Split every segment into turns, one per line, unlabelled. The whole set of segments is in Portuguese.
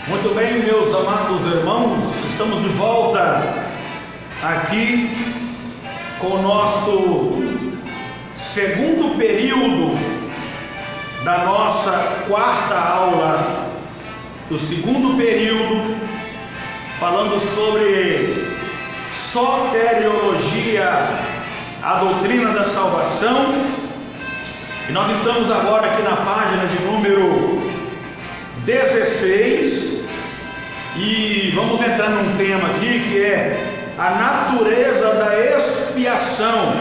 Muito bem, meus amados irmãos, estamos de volta aqui com o nosso segundo período da nossa quarta aula, do segundo período, falando sobre soteriologia, a doutrina da salvação. E nós estamos agora aqui na página de número 16 e vamos entrar num tema aqui que é a natureza da expiação.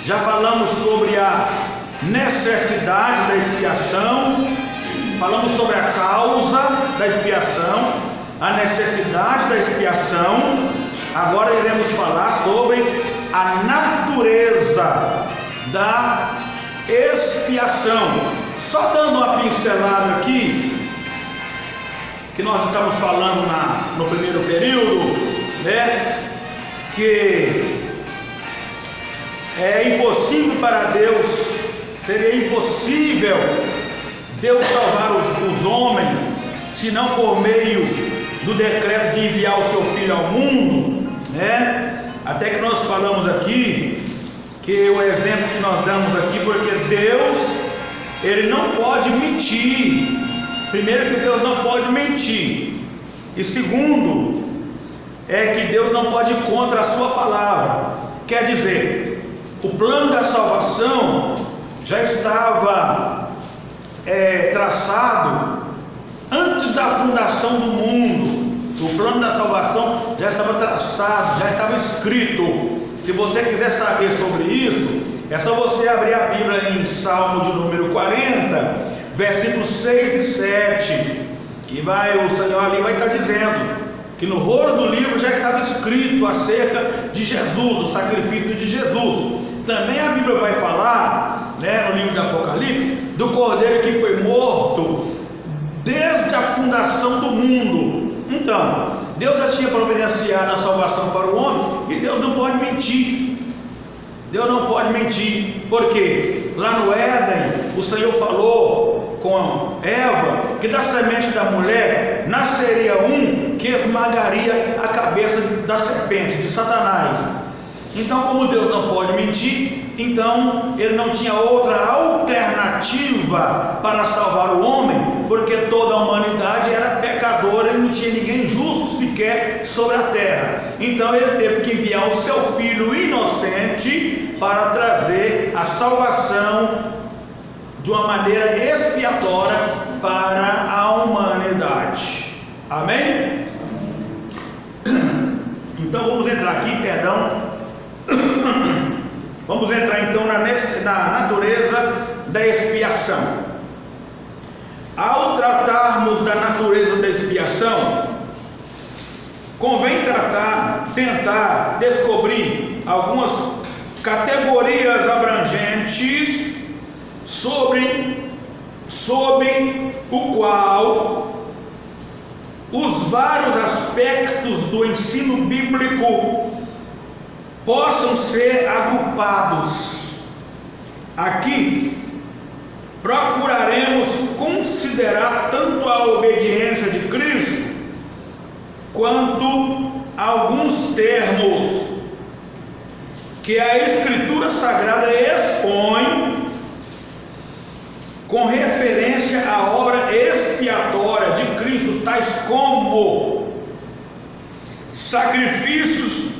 Já falamos sobre a necessidade da expiação, falamos sobre a causa da expiação, a necessidade da expiação. Agora iremos falar sobre a natureza da expiação. Só dando uma pincelada aqui, que nós estamos falando no primeiro período, né? Que é impossível para Deus, seria impossível Deus salvar os homens, se não por meio do decreto de enviar o seu Filho ao mundo, né? Até que nós falamos aqui, que o exemplo que nós damos aqui, porque Deus, Ele não pode mentir. Primeiro, que Deus não pode mentir, e segundo, é que Deus não pode ir contra a sua palavra. Quer dizer, o plano da salvação já estava traçado antes da fundação do mundo. O plano da salvação já estava traçado, já estava escrito. Se você quiser saber sobre isso, é só você abrir a Bíblia em Salmo de número 40, versículos 6 e 7, que o Senhor ali vai estar dizendo que no rolo do livro já estava escrito acerca de Jesus, do sacrifício de Jesus. Também a Bíblia vai falar, né, no livro de Apocalipse, do Cordeiro que foi morto desde a fundação do mundo. Então, Deus já tinha providenciado a salvação para o homem, e Deus não pode mentir. Deus não pode mentir, porque lá no Éden o Senhor falou com Eva que da semente da mulher nasceria um que esmagaria a cabeça da serpente, de Satanás. Então, como Deus não pode mentir, então Ele não tinha outra alternativa para salvar o homem, porque toda a humanidade era pecadora e não tinha ninguém justo sequer sobre a terra. Então Ele teve que enviar o seu Filho inocente para trazer a salvação de uma maneira expiatória para a humanidade. Amém? Então vamos entrar aqui, vamos entrar então na natureza da expiação. Ao tratarmos da natureza da expiação, convém tentar descobrir algumas categorias abrangentes sobre o qual os vários aspectos do ensino bíblico possam ser agrupados. Aqui procuraremos considerar tanto a obediência de Cristo quanto alguns termos que a Escritura Sagrada expõe com referência à obra expiatória de Cristo, tais como sacrifício,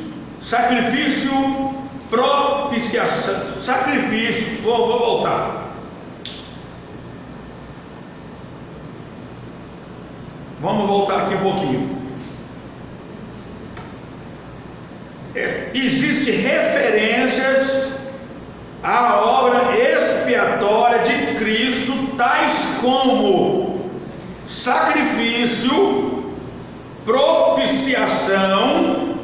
propiciação, vou voltar. Vamos voltar aqui um pouquinho. Existem referências à obra expiatória de Cristo, tais como sacrifício, propiciação,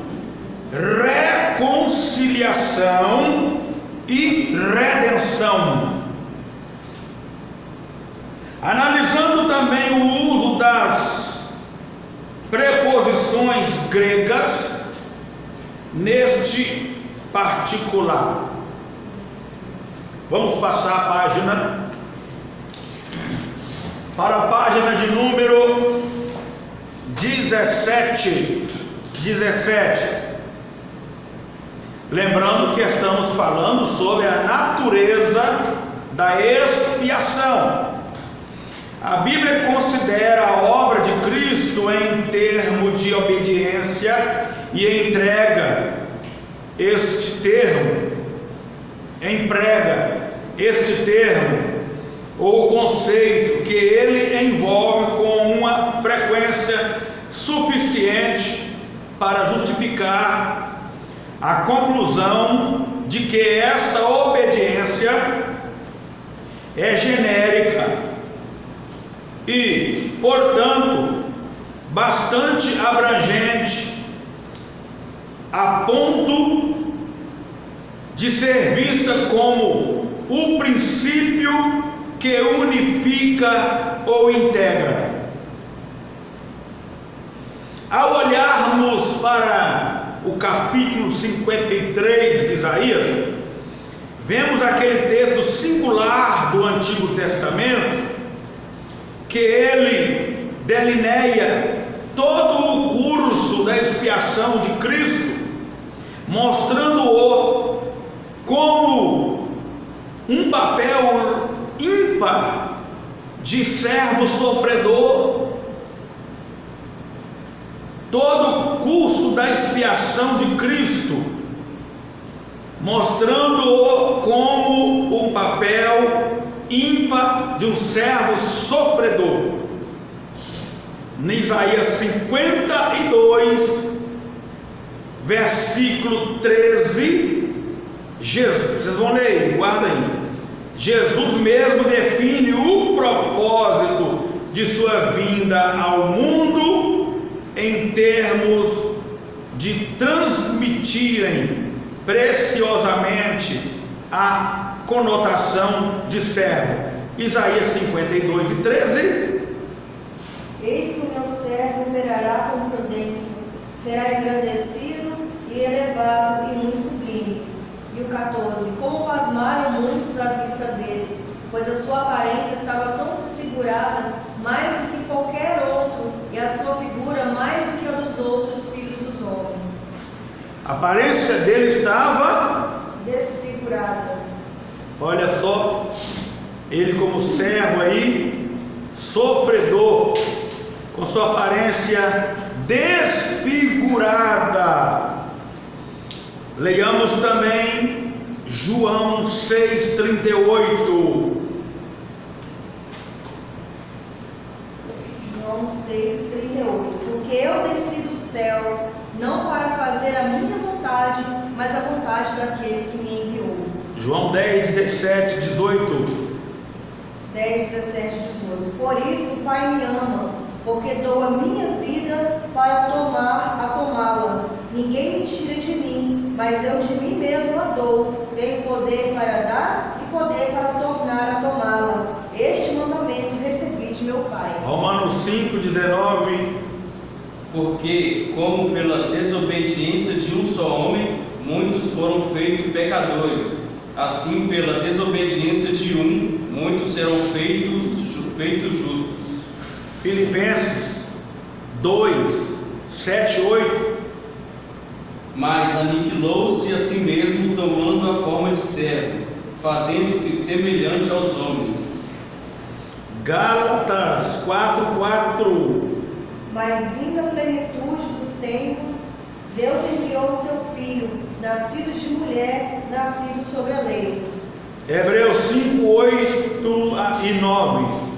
reconciliação e redenção. Analisando também o uso das preposições gregas neste particular. Vamos passar a página para a página de número 17. Lembrando que estamos falando sobre a natureza da expiação. A Bíblia considera a obra de Cristo em termos de obediência e emprega este termo ou conceito que ele envolve com uma frequência suficiente para justificar a conclusão de que esta obediência é genérica e, portanto, bastante abrangente a ponto de ser vista como o princípio que unifica ou integra. Ao olharmos para o capítulo 53 de Isaías, vemos aquele texto singular do Antigo Testamento, que ele delineia todo o curso da expiação de Cristo, mostrando-o como um papel ímpar de servo sofredor. Todo o curso da expiação de Cristo, mostrando-o como um papel ímpar de um servo sofredor. Em Isaías 52, versículo 13, Jesus, vocês vão ler aí, guarda aí. Jesus mesmo define o propósito de sua vinda ao mundo em termos de transmitirem preciosamente a conotação de servo. Isaías 52 e 13.
Eis que o meu servo operará com prudência, será engrandecido e elevado e muito sublime. E o 14. Como pasmaram muitos à vista dele, pois a sua aparência estava tão desfigurada, mais do que qualquer outro, e a sua figura mais do que a dos outros filhos dos homens.
A aparência dele estava
desfigurada.
Olha só, ele como servo aí, sofredor, com sua aparência desfigurada. Leiamos também João 6,38.
João 6,38. Porque eu desci do céu, não para fazer a minha vontade, mas a vontade daquele que me enviou.
João 10, 17, 18.
10, 17, 18. Por isso o Pai me ama, porque dou a minha vida para tomá-la. Ninguém me tira de mim, mas eu de mim mesmo a dou. Tenho poder para dar e poder para tornar a tomá-la. Este mandamento recebi de meu Pai.
Romanos 5, 19.
Porque, como pela desobediência de um só homem, muitos foram feitos pecadores, assim pela desobediência de um, muitos serão feitos justos.
Filipenses 2, 7, 8.
Mas aniquilou-se a si mesmo, tomando a forma de servo, fazendo-se semelhante aos homens.
Gálatas 4, 4.
Mas vindo a plenitude dos tempos, Deus enviou o seu Filho, nascido de mulher, nascido sobre a lei.
Hebreus 5, 8 e 9.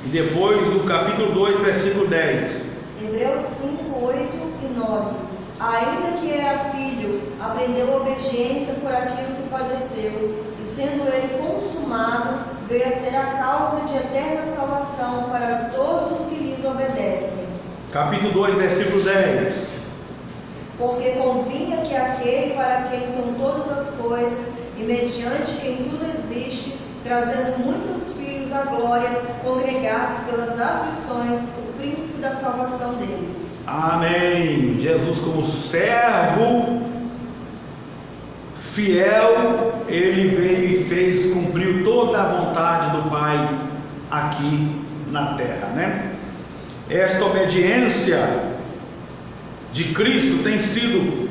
E depois o capítulo 2, versículo 10.
Hebreus 5, 8 e 9. Ainda que era filho, aprendeu obediência por aquilo que padeceu, e sendo ele consumado, veio a ser a causa de eterna salvação para todos os que lhes obedecem.
Capítulo 2, versículo 10.
Porque convinha que aquele para quem são todas as coisas, e mediante quem tudo existe, trazendo muitos filhos à glória, congregasse pelas aflições o príncipe da salvação deles.
Amém. Jesus como servo fiel, ele veio e fez, cumpriu toda a vontade do Pai aqui na terra, né? esta obediência de Cristo tem sido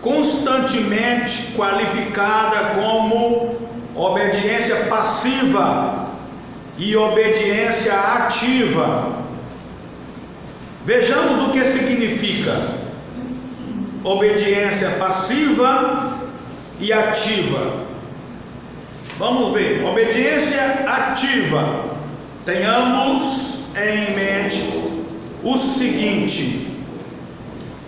constantemente qualificada como obediência passiva e obediência ativa. Vejamos o que significa obediência passiva e ativa. Vamos ver. Obediência ativa. Tenhamos em mente o seguinte: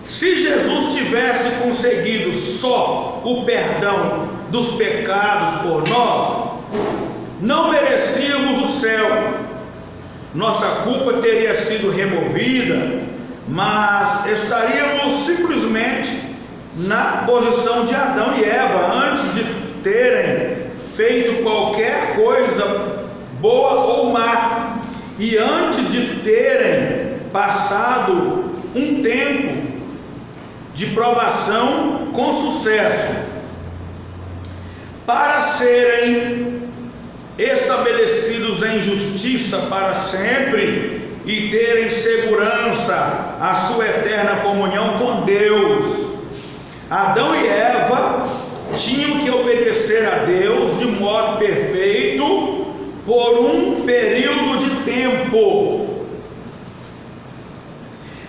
se Jesus tivesse conseguido só o perdão dos pecados por nós, não merecíamos o céu. Nossa culpa teria sido removida, mas estaríamos simplesmente na posição de Adão e Eva antes de terem feito qualquer coisa boa ou má, e antes de terem passado um tempo de provação com sucesso. Para serem estabelecidos em justiça para sempre e terem segurança a sua eterna comunhão com Deus, Adão e Eva tinham que obedecer a Deus de modo perfeito por um período de tempo.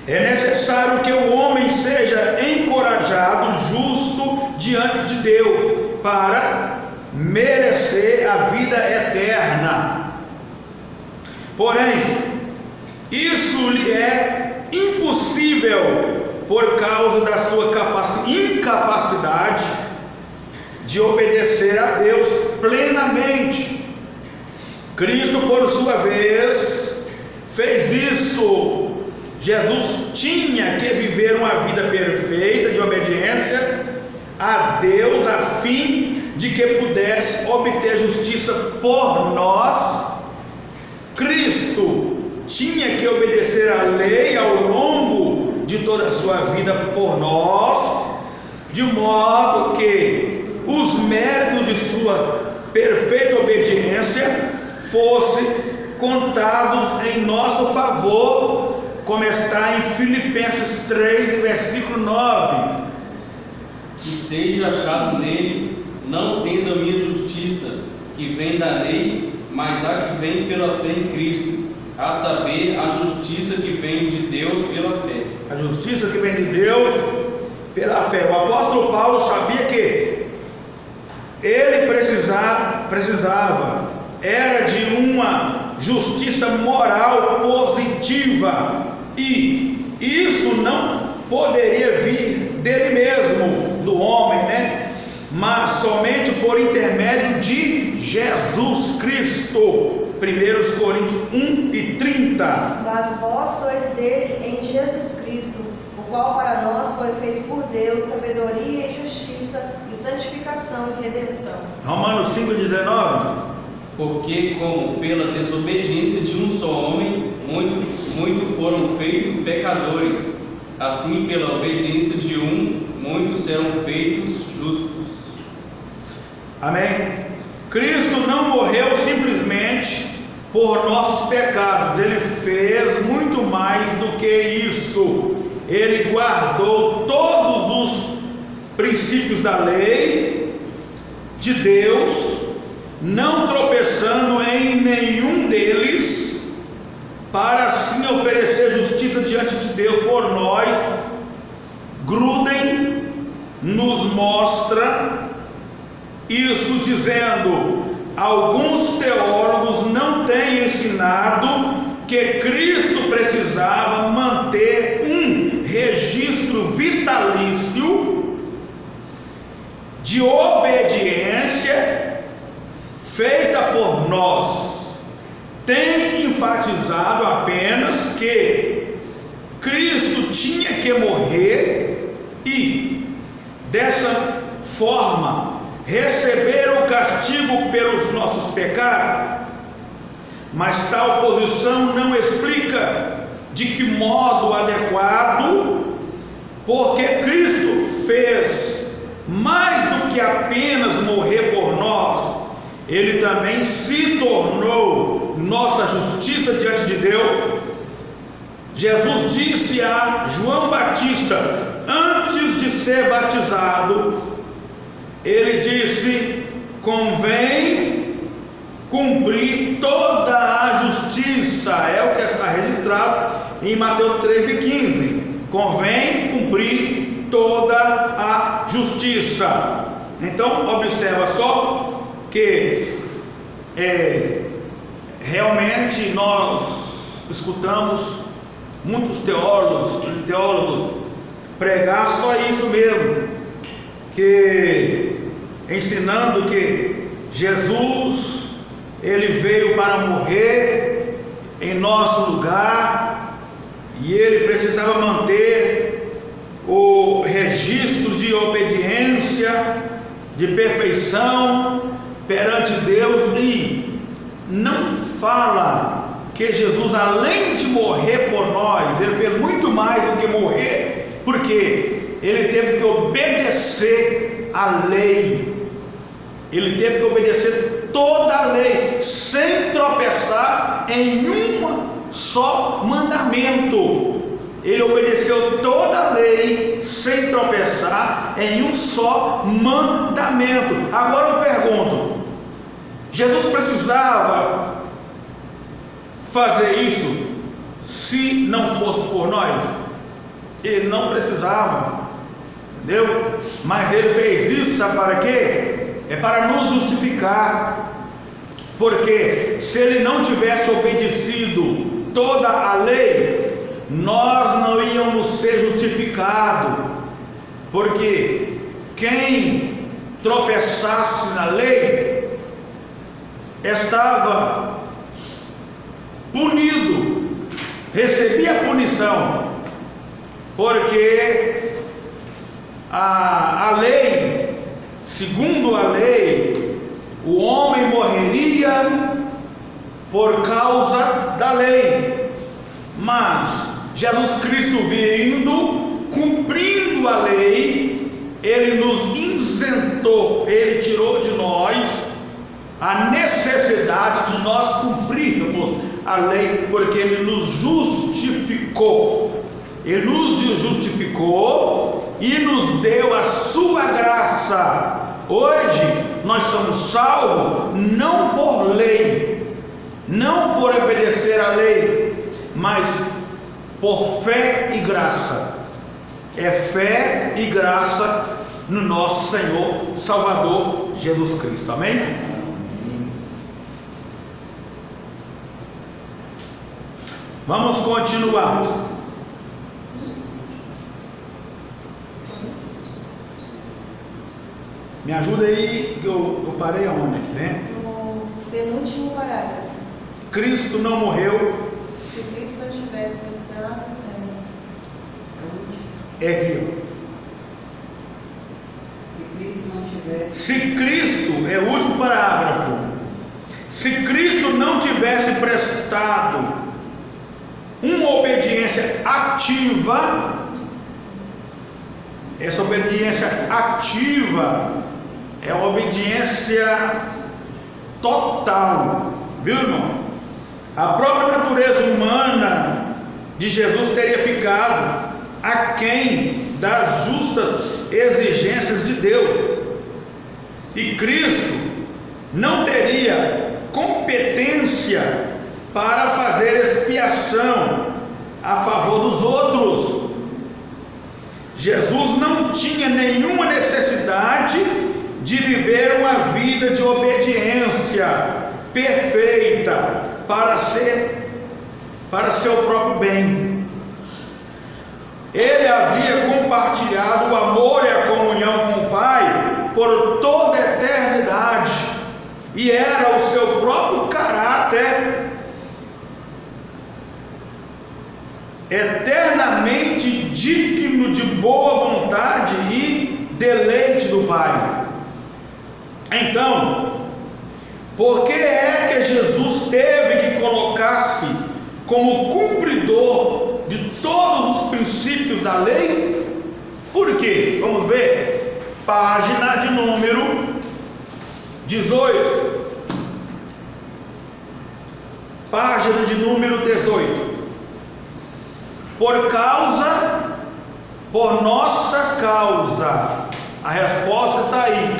É necessário que o homem seja encorajado, justo diante de Deus, para merecer a vida eterna. Porém, isso lhe é impossível por causa da sua incapacidade de obedecer a Deus plenamente. Cristo, por sua vez, fez isso. Jesus tinha que viver uma vida perfeita de obediência a Deus, a fim de que pudesse obter justiça por nós. Cristo tinha que obedecer à lei ao longo de toda a sua vida por nós, de modo que os méritos de sua perfeita obediência fossem contados em nosso favor, como está em Filipenses 3, versículo 9.
Que seja achado nele, não tendo a minha justiça, que vem da lei, mas a que vem pela fé em Cristo, a saber, a justiça que vem de Deus pela fé.
A justiça que vem de Deus pela fé. O apóstolo Paulo sabia que ele precisava era de uma justiça moral positiva, e isso não poderia vir dele mesmo, do homem, né? Mas somente por intermédio de Jesus Cristo. 1 Coríntios 1:30.
Mas vós sois dele em Jesus Cristo, o qual para nós foi feito por Deus sabedoria e justiça e santificação e redenção.
Romanos 5:19.
Porque como pela desobediência de um só homem, muitos foram feitos pecadores, assim pela obediência de um, muitos serão feitos justos.
Amém? Cristo não morreu simplesmente por nossos pecados, Ele fez muito mais do que isso. Ele guardou todos os princípios da lei de Deus, não tropeçando em nenhum deles, para assim oferecer justiça diante de Deus por nós. Gruden nos mostra isso dizendo: alguns teólogos não têm ensinado que Cristo precisava manter um registro vitalício de obediência feita por nós. Tem enfatizado apenas que Cristo tinha que morrer e, dessa forma, receber o castigo pelos nossos pecados. Mas tal posição não explica de que modo adequado, porque Cristo fez mais do que apenas morrer por nós. Ele também se tornou nossa justiça diante de Deus, Jesus disse a João Batista, antes de ser batizado, ele disse: convém cumprir toda a justiça. É o que está registrado em Mateus 13:15. Convém cumprir toda a justiça. Então observa só que realmente nós escutamos muitos teólogos pregar só isso mesmo, que ensinando que Jesus ele veio para morrer em nosso lugar e ele precisava manter o registro de obediência, de perfeição perante Deus, e não fala que Jesus, além de morrer por nós, ele fez muito mais do que morrer, porque ele teve que obedecer a lei. Ele teve que obedecer toda a lei, sem tropeçar em um só mandamento. Ele obedeceu toda a lei sem tropeçar em um só mandamento. Agora eu pergunto: Jesus precisava fazer isso se não fosse por nós? Ele não precisava, entendeu? Mas ele fez isso, sabe para quê? É para nos justificar, porque se ele não tivesse obedecido toda a lei, nós não íamos ser justificados, porque quem tropeçasse na lei estava punido, recebia punição, porque a lei, segundo a lei, o homem morreria por causa da lei, mas Jesus Cristo vindo, cumprindo a lei, ele nos isentou, ele tirou de nós a necessidade de nós cumprirmos a lei, porque ele nos justificou. Ele nos justificou e nos deu a sua graça. Hoje nós somos salvos não por lei, não por obedecer a lei, mas por fé e graça. É fé e graça no nosso Senhor Salvador Jesus Cristo. Amém? Vamos continuar. Me ajuda aí, que eu parei aonde aqui, né?
No penúltimo parágrafo.
Cristo não morreu.
Se Cristo não tivesse prestado,
É aqui.
Se Cristo não tivesse.
Se Cristo, é o último parágrafo. Se Cristo não tivesse prestado uma obediência ativa, essa obediência ativa é a obediência total, viu, irmão? A própria natureza humana de Jesus teria ficado aquém das justas exigências de Deus, e Cristo não teria competência para fazer expiação a favor dos outros. Jesus não tinha nenhuma necessidade de viver uma vida de obediência perfeita para seu próprio bem. Ele havia compartilhado o amor e a comunhão com o Pai por toda a eternidade, e era o seu próprio caráter eternamente digno de boa vontade e deleite do Pai. Então, por que é que Jesus teve que colocar-se como cumpridor de todos os princípios da lei? Por quê? Vamos ver, página de número 18. Página de número 18. por nossa causa. A resposta está aí.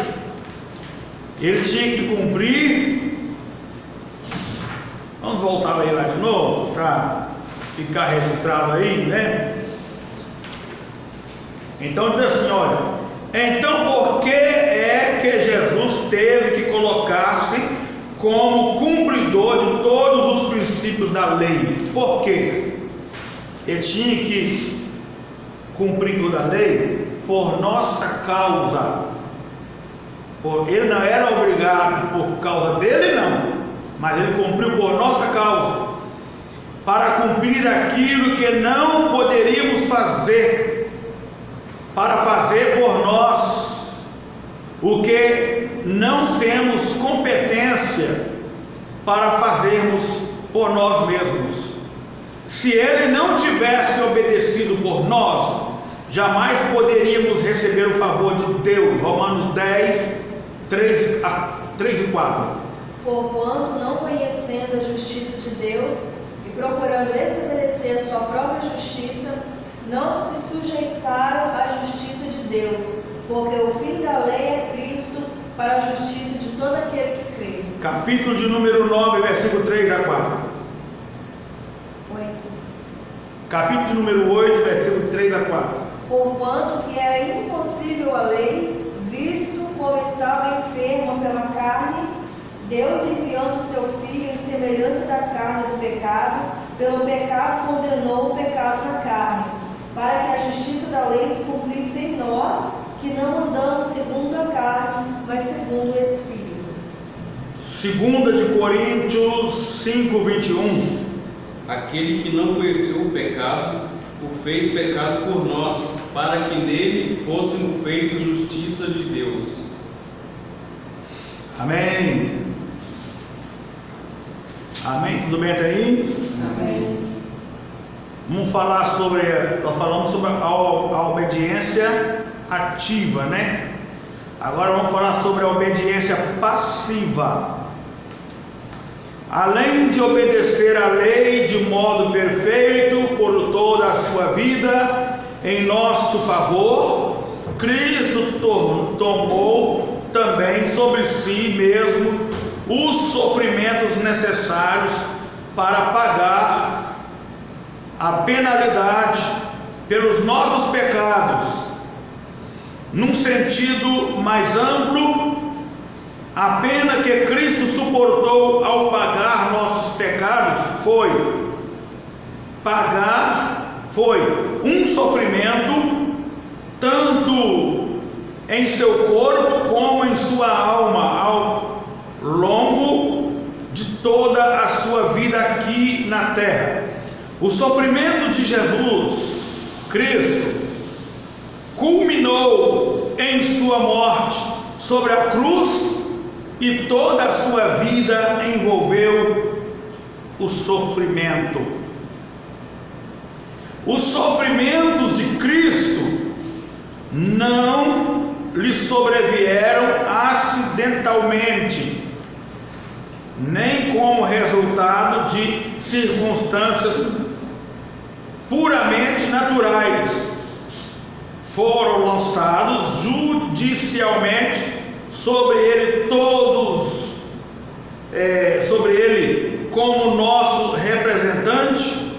Ele tinha que cumprir. Vamos voltar aí lá de novo para ficar registrado aí, né? Então diz assim, olha, então por que é que Jesus teve que colocar-se como cumpridor de todos os princípios da lei? Por quê? Ele tinha que cumprir toda a lei por nossa causa. Ele não era obrigado por causa dele, não, mas ele cumpriu por nossa causa, para cumprir aquilo que não poderíamos fazer, para fazer por nós o que não temos competência para fazermos por nós mesmos. Se ele não tivesse obedecido por nós, jamais poderíamos receber o favor de Deus. Romanos 10, 3 e 4.
Porquanto, não conhecendo a justiça de Deus e procurando estabelecer a sua própria justiça, não se sujeitaram à justiça de Deus, porque o fim da lei é Cristo para a justiça de todo aquele que crê.
Capítulo de número 9, versículo 3 a 4.
8.
Capítulo de número 8, versículo 3 a 4.
Porquanto que era impossível a lei, visto como estava enferma pela carne, Deus, enviando o seu Filho em semelhança da carne do pecado, pelo pecado condenou o pecado na carne, para que a justiça da lei se cumprisse em nós, que não andamos segundo a carne, mas segundo o Espírito.
2 de Coríntios 5, 21.
Aquele que não conheceu o pecado, o fez pecado por nós, para que nele fôssemos feitos justiça de Deus.
Amém. Amém? Tudo bem até aí?
Amém.
Nós falamos sobre a obediência ativa, né? Agora vamos falar sobre a obediência passiva. Além de obedecer a lei de modo perfeito por toda a sua vida, em nosso favor, Cristo tomou também sobre si mesmo os sofrimentos necessários para pagar a penalidade pelos nossos pecados. Num sentido mais amplo, a pena que Cristo suportou ao pagar nossos pecados foi um sofrimento tanto em seu corpo como em sua alma ao longo de toda a sua vida aqui na terra. O sofrimento de Jesus Cristo culminou em sua morte sobre a cruz, e toda a sua vida envolveu o sofrimento. Os sofrimentos de Cristo não lhe sobrevieram acidentalmente, nem como resultado de circunstâncias puramente naturais. Foram lançados judicialmente sobre ele sobre ele como nosso representante.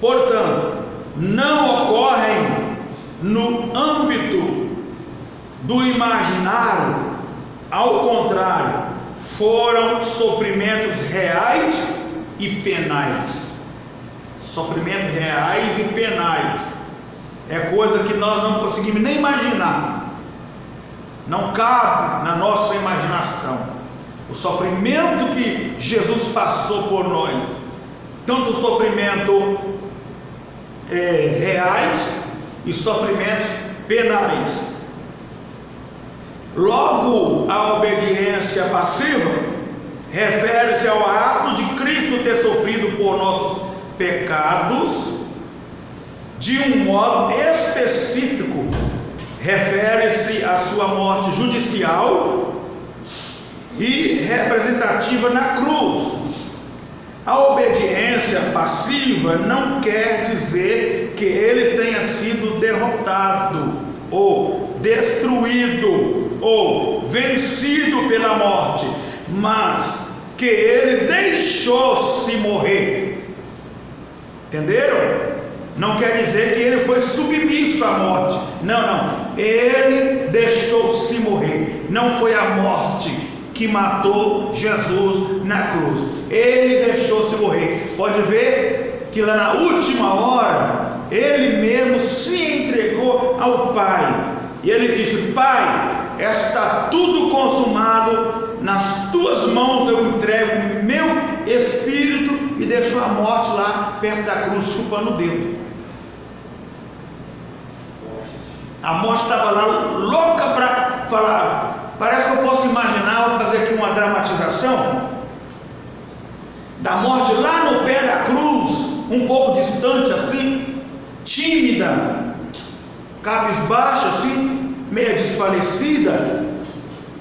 Portanto, não ocorrem no âmbito do imaginário, ao contrário, foram sofrimentos reais e penais. Sofrimentos reais e penais é coisa que nós não conseguimos nem imaginar, não cabe na nossa imaginação. O sofrimento que Jesus passou por nós, tanto sofrimento reais e sofrimentos penais. Logo, a obediência passiva refere-se ao ato de Cristo ter sofrido por nossos pecados de um modo específico. Refere-se à sua morte judicial e representativa na cruz. A obediência passiva não quer dizer que ele tenha sido derrotado, ou destruído, ou vencido pela morte, mas que ele deixou-se morrer. Entenderam? Não quer dizer que ele foi submisso à morte. Não. Ele deixou-se morrer. Não foi a morte que matou Jesus na cruz. Ele deixou-se morrer. Pode ver que lá na última hora, ele mesmo se entregou ao Pai. E ele disse: Pai, está tudo consumado. Nas tuas mãos eu entrego meu espírito. E deixou a morte lá perto da cruz, chupando o dedo. A morte estava lá louca para falar. Parece que eu posso imaginar, vou fazer aqui uma dramatização da morte lá no pé da cruz, um pouco distante assim, tímida, cabisbaixa assim, meia desfalecida.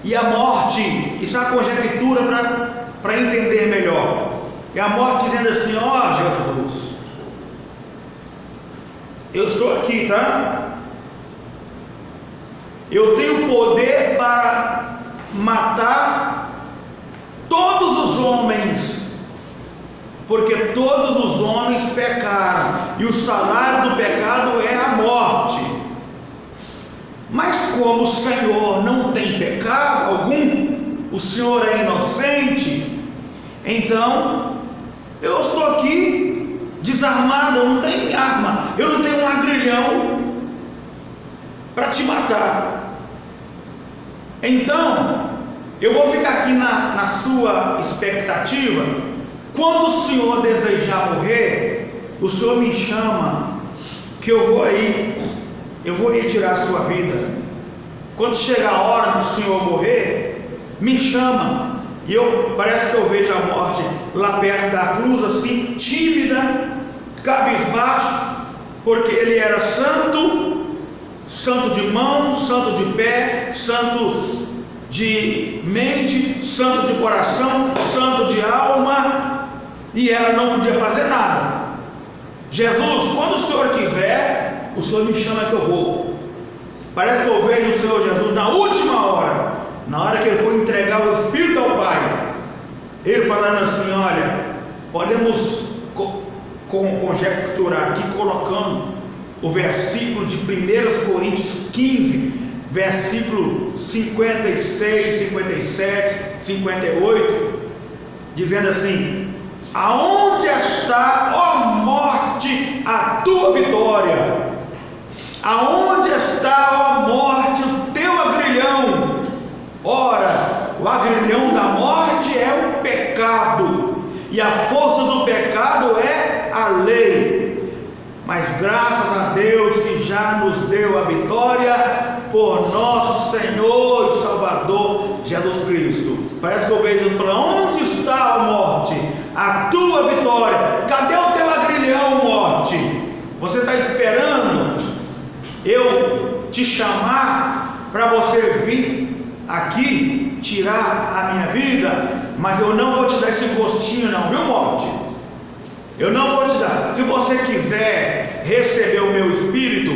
E a morte, isso é uma conjectura para entender melhor. E a morte dizendo assim: ó Jesus, eu estou aqui, tá? Eu tenho poder para matar todos os homens, porque todos os homens pecaram, e o salário do pecado é a morte. Mas como o Senhor não tem pecado algum, o Senhor é inocente, então eu estou aqui desarmado, eu não tenho arma, eu não tenho um agrilhão para te matar. Então eu vou ficar aqui na sua expectativa. Quando o Senhor desejar morrer, o Senhor me chama, que eu vou ir tirar a sua vida. Quando chegar a hora do Senhor morrer, me chama. E parece que eu vejo a morte lá perto da cruz, assim, tímida, cabisbaixo, porque ele era santo, santo de mão, santo de pé, santo de mente, santo de coração, santo de alma, e ela não podia fazer nada. Jesus, quando o Senhor quiser, o Senhor me chama que eu vou. Parece que eu vejo o Senhor Jesus na última hora, na hora que ele foi entregar o Espírito ao Pai, ele falando assim: olha, podemos conjecturar aqui, colocando o versículo de 1 Coríntios 15, versículo 56, 57, 58, dizendo assim: aonde está, ó morte, a tua vitória? Aonde está, ó morte, o teu agrilhão? Ora, o agrilhão da morte é o pecado, e a força do pecado é a lei. Mas graças a Deus que já nos deu a vitória por nosso Senhor e Salvador Jesus Cristo. Parece que eu vejo ele falando: onde está, a morte, a tua vitória? Cadê o teu agrilhão, morte? Você está esperando eu te chamar para você vir aqui tirar a minha vida? Mas eu não vou te dar esse gostinho não, viu, morte? Eu não vou te dar. Se você quiser receber o meu Espírito,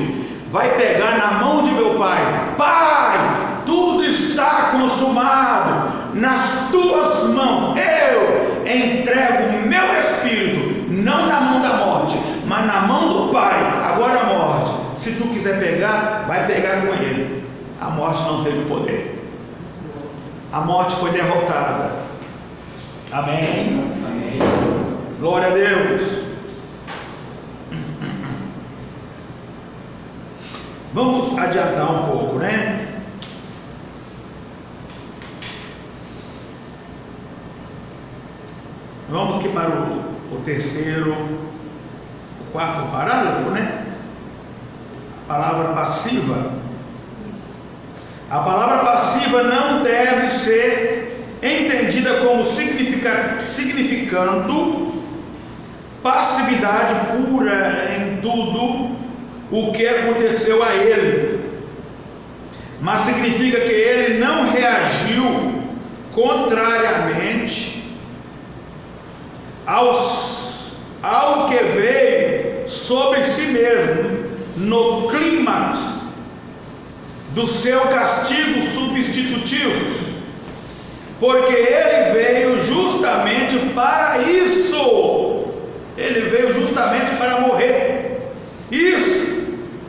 vai pegar na mão de meu Pai. Pai, tudo está consumado, nas tuas mãos eu entrego o meu Espírito, não na mão da morte, mas na mão do Pai. Agora a morte, se tu quiser pegar, vai pegar com ele. A morte não teve poder, a morte foi derrotada. Amém? Amém. Glória a Deus. Vamos adiantar um pouco, né? Vamos aqui para o quarto parágrafo, né? A palavra passiva. A palavra passiva não deve ser entendida como significando passividade pura em tudo o que aconteceu a ele, mas significa que ele não reagiu contrariamente ao que veio sobre si mesmo, no clímax do seu castigo substitutivo, porque ele veio justamente para isso, ele veio justamente para morrer. Isso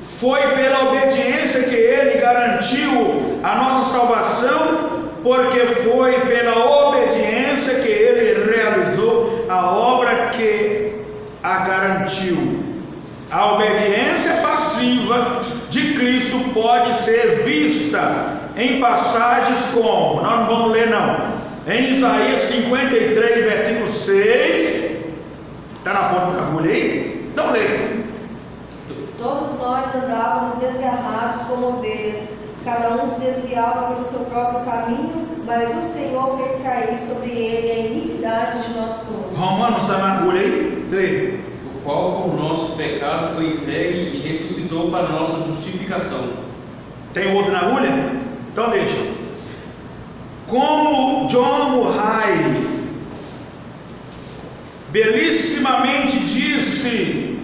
foi pela obediência que ele garantiu a nossa salvação, porque foi pela obediência que ele realizou a obra que a garantiu. A obediência passiva de Cristo pode ser vista em passagens como, nós não vamos ler não, em Isaías 53, versículo 6, está na ponta da agulha aí? Então lê.
Todos nós andávamos desgarrados como ovelhas, cada um se desviava pelo seu próprio caminho, mas o Senhor fez cair sobre ele a iniquidade de nós todos.
Romanos está na agulha aí? Lê.
O qual por nosso pecado foi entregue e ressuscitou para nossa justificação.
Tem outro na agulha? Então deixa. Como John Murray belissimamente disse,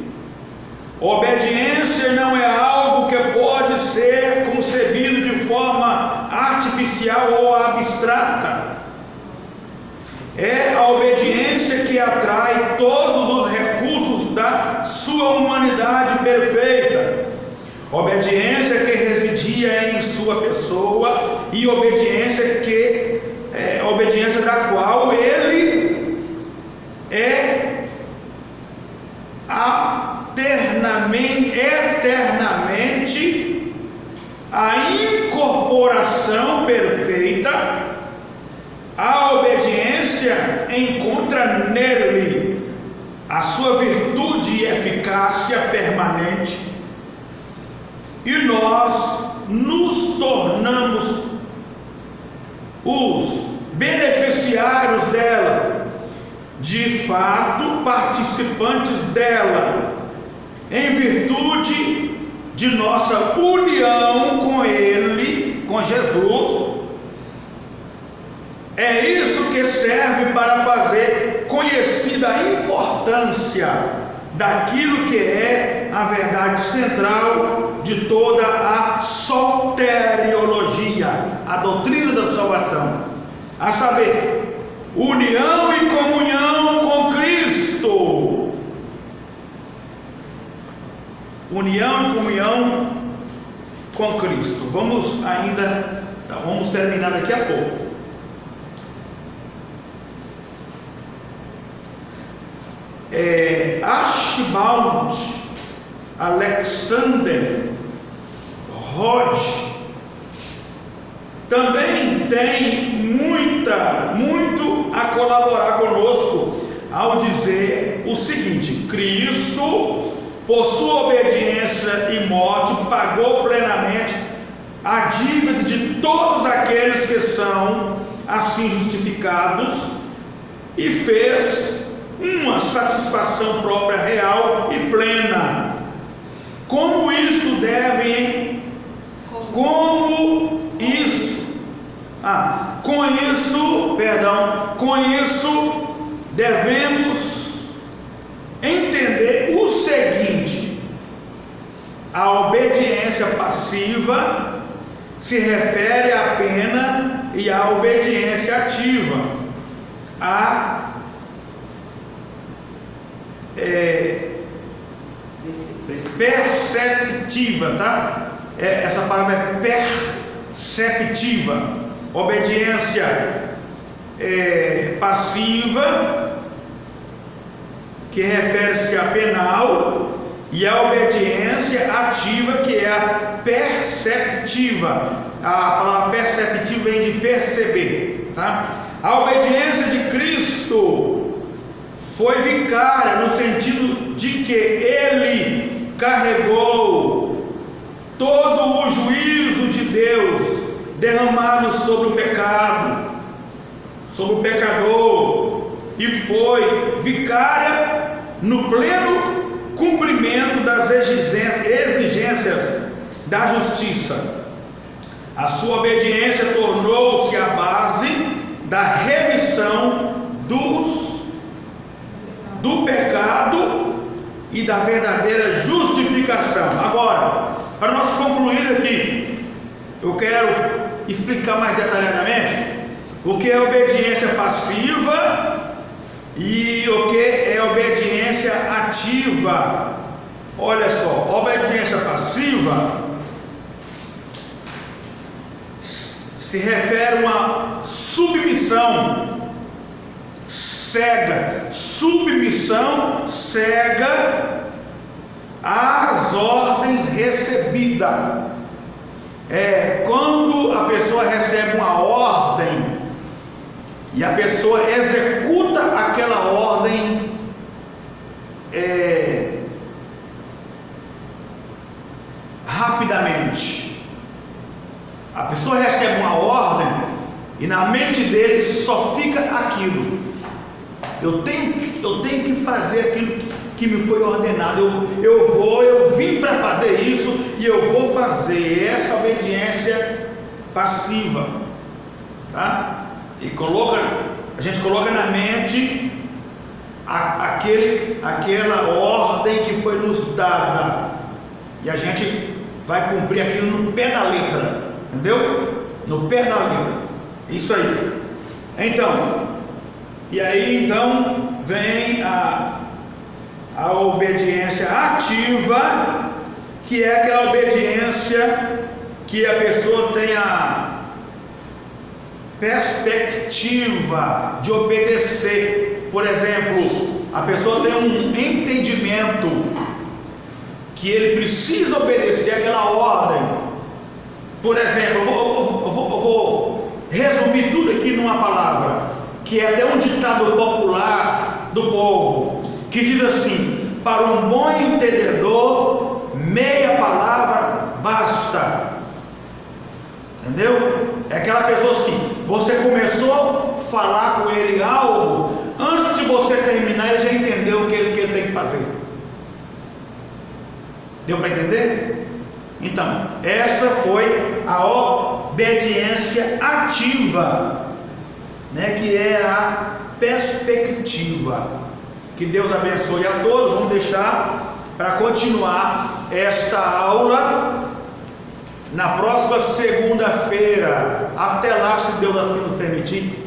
obediência não é algo que pode ser concebido de forma artificial ou abstrata. É a obediência que atrai todos os recursos da sua humanidade perfeita. Obediência que residia em sua pessoa e obediência obediência da qual ele é eternamente a incorporação perfeita. A obediência encontra nele a sua virtude e eficácia permanente, e nós nos tornamos os beneficiários dela, de fato participantes dela, em virtude de nossa união com Ele, com Jesus. É isso que serve para fazer conhecida a importância daquilo que é a verdade central de toda a soteriologia, a doutrina da salvação, a saber, união e comunhão com Cristo. União e comunhão com Cristo. Vamos terminar daqui a pouco. Archibald Alexander Hodge também tem muito a colaborar conosco ao dizer o seguinte: Cristo, por sua obediência e morte, pagou plenamente a dívida de todos aqueles que são assim justificados e fez uma satisfação própria, real e plena. Com isso devemos entender o seguinte: a obediência passiva se refere à pena e à obediência ativa, perceptiva, tá? Essa palavra é perceptiva. Obediência passiva, que refere-se à penal, e a obediência ativa, que é a perceptiva. A palavra perceptiva vem de perceber, tá? A obediência de Cristo foi vicária no sentido de que ele carregou todo o juízo de Deus derramado sobre o pecado, sobre o pecador, e foi vicária no pleno cumprimento das exigências da justiça. A sua obediência tornou-se a base da remissão dos do pecado e da verdadeira justificação. Agora, para nós concluir aqui, eu quero explicar mais detalhadamente o que é obediência passiva e o que é obediência ativa. Olha só, obediência passiva se refere a uma submissão cega, às ordens recebidas. Quando a pessoa recebe uma ordem e a pessoa executa aquela ordem rapidamente. A pessoa recebe uma ordem e na mente dele só fica aquilo. Eu tenho que fazer aquilo que me foi ordenado. Eu vim para fazer isso e eu vou fazer. Essa obediência passiva, tá? E a gente coloca na mente aquela ordem que foi nos dada e a gente vai cumprir aquilo no pé da letra, entendeu? No pé da letra, isso aí. Então, vem a obediência ativa, que é aquela obediência que a pessoa tem a perspectiva de obedecer. Por exemplo, a pessoa tem um entendimento que ele precisa obedecer aquela ordem. Por exemplo, eu vou resumir tudo aqui numa palavra, que é até um ditado popular do povo, que diz assim: para um bom entendedor, meia palavra basta. Entendeu? É aquela pessoa assim, você começou a falar com ele algo, antes de você terminar ele já entendeu o que ele tem que fazer. Deu para entender? Então, essa foi a obediência ativa, né, que é a perspectiva. Que Deus abençoe a todos. Vamos deixar para continuar esta aula na próxima segunda-feira. Até lá, se Deus assim nos permitir.